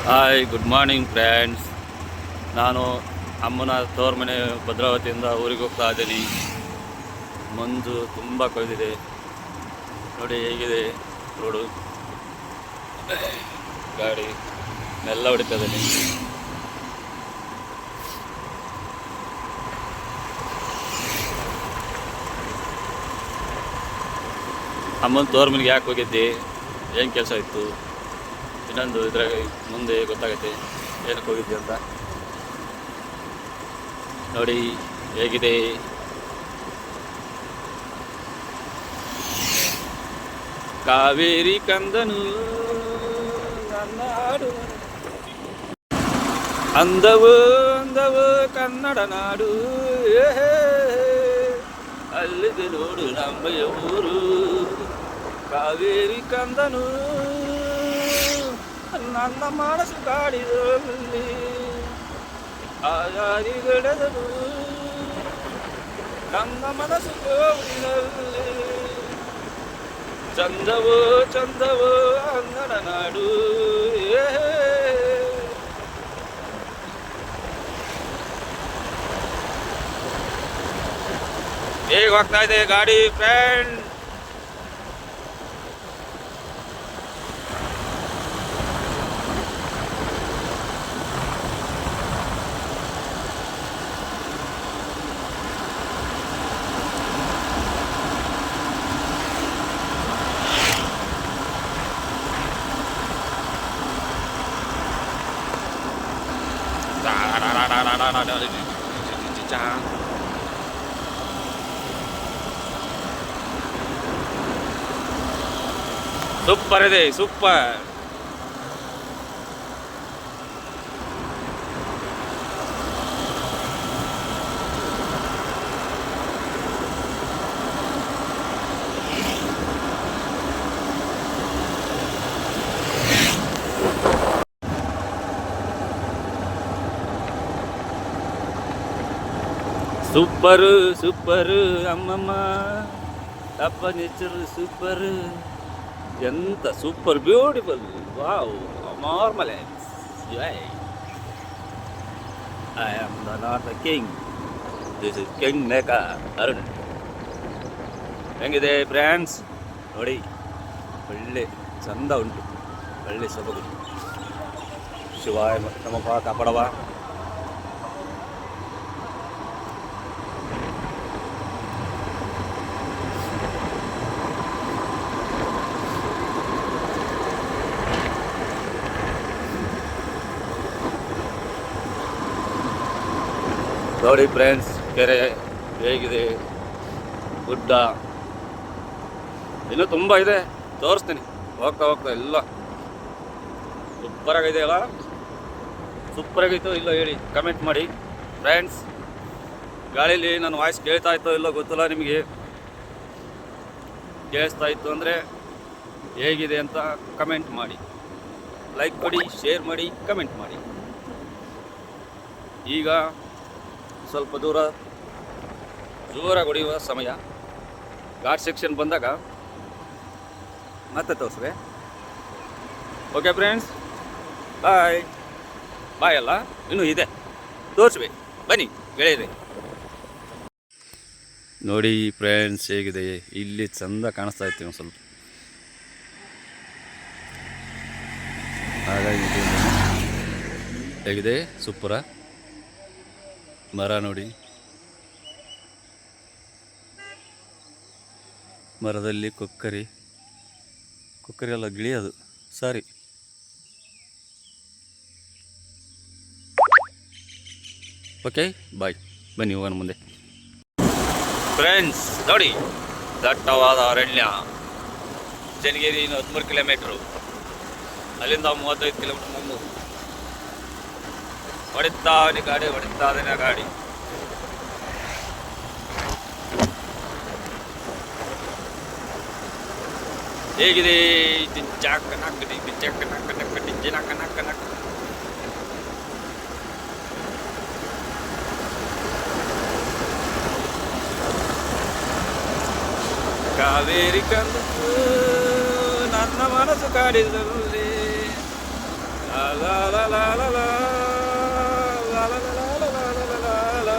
Hi, good morning friends. ನಾನು ಅಮ್ಮನ ತೋರ್ ಮನೆ ಭದ್ರಾವತಿಯಿಂದ ಊರಿಗೆ ಹೋಗ್ತಾ ಇದ್ದೀನಿ. ಮಂಜು ತುಂಬ ಕೊಯ್ದಿದೆ ನೋಡಿ, ಹೇಗಿದೆ ರೋಡು. ಗಾಡಿ ಮೆಲ್ಲ ಹೊಡಿತಾ ಇದ್ದೀನಿ. ಅಮ್ಮನ ತೋರ್ ಮನೆಗೆ ಯಾಕೆ ಹೋಗಿದ್ದೆ, ಏನು ಕೆಲಸ ಇತ್ತು, ಇನ್ನೊಂದು ಇದ್ರಾಗ ಮುಂದೆ ಗೊತ್ತಾಗುತ್ತೆ ಏನಕ್ಕೆ ಹೋಗಿದ್ದೆ ಅಂತ. ನೋಡಿ ಹೇಗಿದೆ. ಕಾವೇರಿ ಕಂದನು ನನ್ನ ಹಾಡು, ಅಂದವು ಅಂದವು ಕನ್ನಡ ನಾಡು, ಅಲ್ಲಿದೆ ನೋಡು ನಮ್ಮಯ್ಯ ಊರು. ಕಾವೇರಿ ಕಂದನು ನನ್ನ ಮನಸ್ಸು ಕಾಡಿದಲ್ಲಿ ಆಯಾರಿಗಳೆದರು, ನನ್ನ ಮನಸ್ಸು ಗೋವಿನಲ್ಲಿ. ಚಂದವೋ ಚಂದವೋ ಕನ್ನಡ ನಾಡು. ಹೇಗೆ ಹೋಗ್ತಾ ಇದೆ ಗಾಡಿ ಫ್ರೆಂಡ್? ಸೂಪರ್ ಇದೆ, ಸೂಪರ್. ಸೂಪರು ಸೂಪರು ಅಮ್ಮಮ್ಮ, ಅಪ್ಪ ನೇಚರ್ ಸೂಪರ್. ఎంత సూపర్ బ్యూటిఫుల్, వావ్, మార్మలెస్. I am the not the king, this is king maker Arun. ಹೆಂಗಿದೆ ಫ್ರೆಂಡ್ಸ್ ನೋಡಿ, ಒಳ್ಳೆ ಚಂದ ಉಂಟು, ಒಳ್ಳೆ ಸೊಬಗು. ಶಿವಾಯ ನಮಃ, ಕಾಪಾಡವ. ನೋಡಿ ಫ್ರೆಂಡ್ಸ್, ಕೆರೆ ಹೇಗಿದೆ, ಗುಡ್ಡ ಇನ್ನೂ ತುಂಬ ಇದೆ, ತೋರಿಸ್ತೀನಿ ಹೋಗ್ತಾ ಹೋಗ್ತಾ. ಎಲ್ಲ ಸೂಪರಾಗಿದೆ ಅಲ್ಲ? ಸೂಪರಾಗಿತ್ತು ಇಲ್ಲೋ ಹೇಳಿ, ಕಮೆಂಟ್ ಮಾಡಿ ಫ್ರೆಂಡ್ಸ್. ಗಾಳೀಲಿ ನನ್ನ ವಾಯ್ಸ್ ಕೇಳ್ತಾ ಇತ್ತೋ ಇಲ್ಲೋ ಗೊತ್ತಿಲ್ಲ ನಿಮಗೆ. ಕೇಳಿಸ್ತಾ ಇತ್ತು ಅಂದರೆ ಹೇಗಿದೆ ಅಂತ ಕಮೆಂಟ್ ಮಾಡಿ, ಲೈಕ್ ಕೊಡಿ, ಶೇರ್ ಮಾಡಿ, ಕಮೆಂಟ್ ಮಾಡಿ. ಈಗ ಸ್ವಲ್ಪ ದೂರ ಜೋರಾಗಿ ಹೊಡೆಯುವ ಸಮಯ. ಘಾಟ್ ಸೆಕ್ಷನ್ ಬಂದಾಗ ಮತ್ತೆ ತೋರಿಸ್ರೆ. ಓಕೆ ಫ್ರೆಂಡ್ಸ್, ಬಾಯ್. ಬಾಯ್ ಅಲ್ಲ, ಇನ್ನೂ ಇದೆ, ತೋರಿಸ್ವೆ, ಬನ್ನಿ ಗೆಳೆಯರೆ. ನೋಡಿ ಫ್ರೆಂಡ್ಸ್ ಹೇಗಿದೆ, ಇಲ್ಲಿ ಚಂದ ಕಾಣಿಸ್ತಾ ಇರ್ತೀವಿ ಒಂದು ಸ್ವಲ್ಪ. ಹಾಗಾಗಿ ಹೇಗಿದೆ, ಸೂಪರ. ಮರ ನೋಡಿ, ಮರದಲ್ಲಿ ಕೊಕ್ಕರೆ ಎಲ್ಲ ಗಿಳಿಯೋದು, ಸಾರಿ. ಓಕೆ ಬಾಯ್, ಬನ್ನಿ ಹೋಗೋಣ ಮುಂದೆ. ಫ್ರೆಂಡ್ಸ್ ನೋಡಿ, ದಟ್ಟವಾದ ಅರಣ್ಯ. ಚನ್ನಗಿರಿ 13 ಕಿಲೋಮೀಟ್ರು, ಅಲ್ಲಿಂದ 35 ಕಿಲೋಮೀಟ್ರ್ ಮುಂದೆ. ಹೊಡಿತಾನೆ ಗಾಡಿ, ಹೊಡಿತಾನೆ ಗಾಡಿ. ಹೇಗಿದೆ? ಡಿಂಚಾಕ ನಕ್ಕ ಡಿಂಚಾಕ ನಕ್ಕ ನಕ್ಕ ಡಿಂಚಿನಾಕ ನಕ್ಕ ನಕ್ಕ. ಕಾವೇರಿ ಕಂದು ನನ್ನ ಮನಸ್ಸು ಕಾಡಿದಲ್ಲಿ ಲಾ ಲಾ ಲಾ ಲಾ ಲಾ ಲಾ ಲಾ ಲಾ ಲಾ ಲಾ ಲಾ ಲಾ ಲಾ.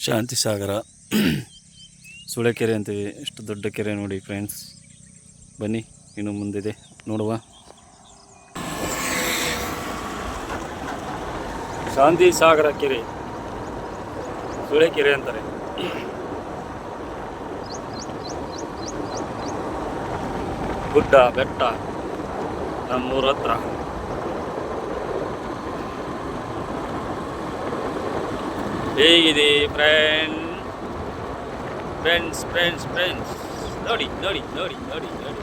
ಶಾಂತಿ ಸಾಗರ ಸುಳೆಕೆರೆ ಅಂತೀವಿ. ಎಷ್ಟು ದೊಡ್ಡ ಕೆರೆ ನೋಡಿ ಫ್ರೆಂಡ್ಸ್. ಬನ್ನಿ ಇನ್ನು ಮುಂದಿದೆ ನೋಡುವ. ಶಾಂತಿ ಸಾಗರ ಕೆರೆ, ಸುಳೆಕೆರೆ ಅಂತಾರೆ. ಗುಡ್ಡ ಬೆಟ್ಟ ನಮ್ಮೂರ ಹತ್ರ. ಹೇಗಿದೆ ಫ್ರೆಂಡ್ಸ್ ನೋಡಿ ನೋಡಿ ನೋಡಿ ನೋಡಿ ನೋಡಿ.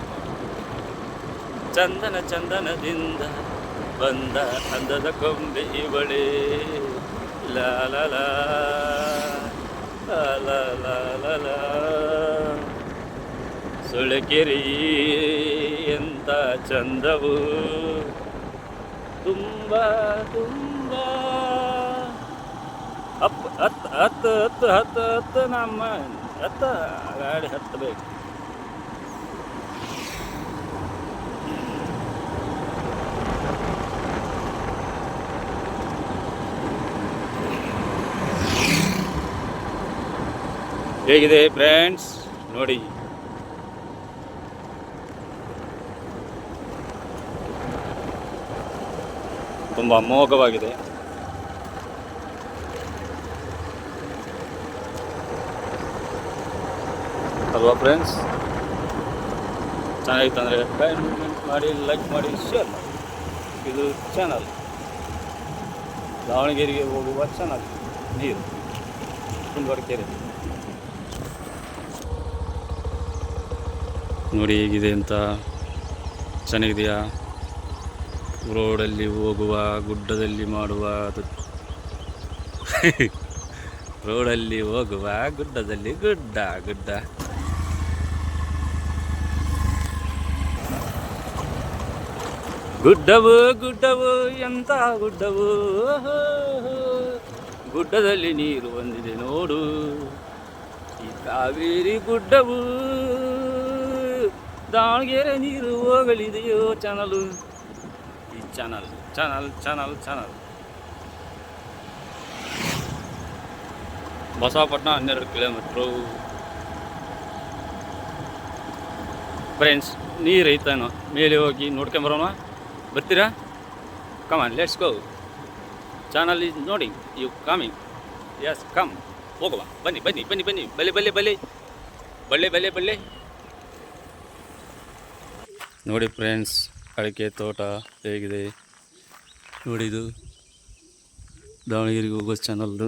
ಚಂದನದಿಂದ ಬಂದ ಅಂದದ ಕೊಂಬೆ ಇವಳೆ. ಲಾ ಲಾ ಲಾ ಲಾ ಲಾ ಲಾ ಲಾ. ಸುಳೆಕೆರೆ ಎಂತ ಚಂದವು, ತುಂಬ ಹತ್ತು ನಮ್ಮ ಗಾಡಿ ಹತ್ತಬೇಕು. ಹೇಗಿದೆ ಫ್ರೆಂಡ್ಸ್ ನೋಡಿ. ತುಂಬ ಅಮೋಘವಾಗಿದೆ. ಅಲ್ವಾ ಫ್ರೆಂಡ್ಸ್? ಚೆನ್ನಾಗಿತ್ತು ಅಂದರೆ ಕಮೆಂಟ್ ಮಾಡಿ, ಲೈಕ್ ಮಾಡಿ, ಶೇರ್ ಮಾಡಿ. ಇದು ಚಾನಲ್ ದಾವಣಗೆರೆಗೆ ಹೋಗುವ ಚಾನಲ್. ನೀರು ಕೆರೆ ನೋಡಿ ಹೇಗಿದೆ ಅಂತ. ಚೆನ್ನಾಗಿದೆಯಾ? ರೋಡಲ್ಲಿ ಹೋಗುವ, ಗುಡ್ಡದಲ್ಲಿ ಮಾಡುವ, ರೋಡಲ್ಲಿ ಹೋಗುವ, ಗುಡ್ಡದಲ್ಲಿ ಗುಡ್ಡ ಗುಡ್ಡವು ಎಂತ ಗುಡ್ಡವು, ಗುಡ್ಡದಲ್ಲಿ ನೀರು ಬಂದಿದೆ ನೋಡು. ಈ ಕಾವೇರಿ ಗುಡ್ಡವು, ದಾವಣಗೆರೆ ನೀರು ಹೋಗಲಿದೆಯೋ ಚಾನಲು. ಈ ಚಾನಲ್ ಬಸವಪಟ್ಟಣ 12 ಕಿಲೋಮೀಟ್ರು. ಫ್ರೆಂಡ್ಸ್, ನೀರೈತೇನೋ, ಮೇಲೆ ಹೋಗಿ ನೋಡ್ಕೊಂಬರೋಣ. ಬರ್ತೀರಾ? ಕಮಾನ್, ಲೆಟ್ಸ್ ಗೋ. ಚಾನಲ್ ಈಸ್ ನೋಡಿ, ಯು ಕಮಿಂಗ್. ಎಸ್, ಕಮ್, ಹೋಗುವ. ಬನ್ನಿ ಬಲ್ಲೆ ನೋಡಿ ಫ್ರೆಂಡ್ಸ್. ಅಡಿಕೆ ತೋಟ ಹೇಗಿದೆ ನೋಡಿದು. ದಾವಣಗೆರೆಗೆ ಹೋಗೋ ಚಾನಲ್ದು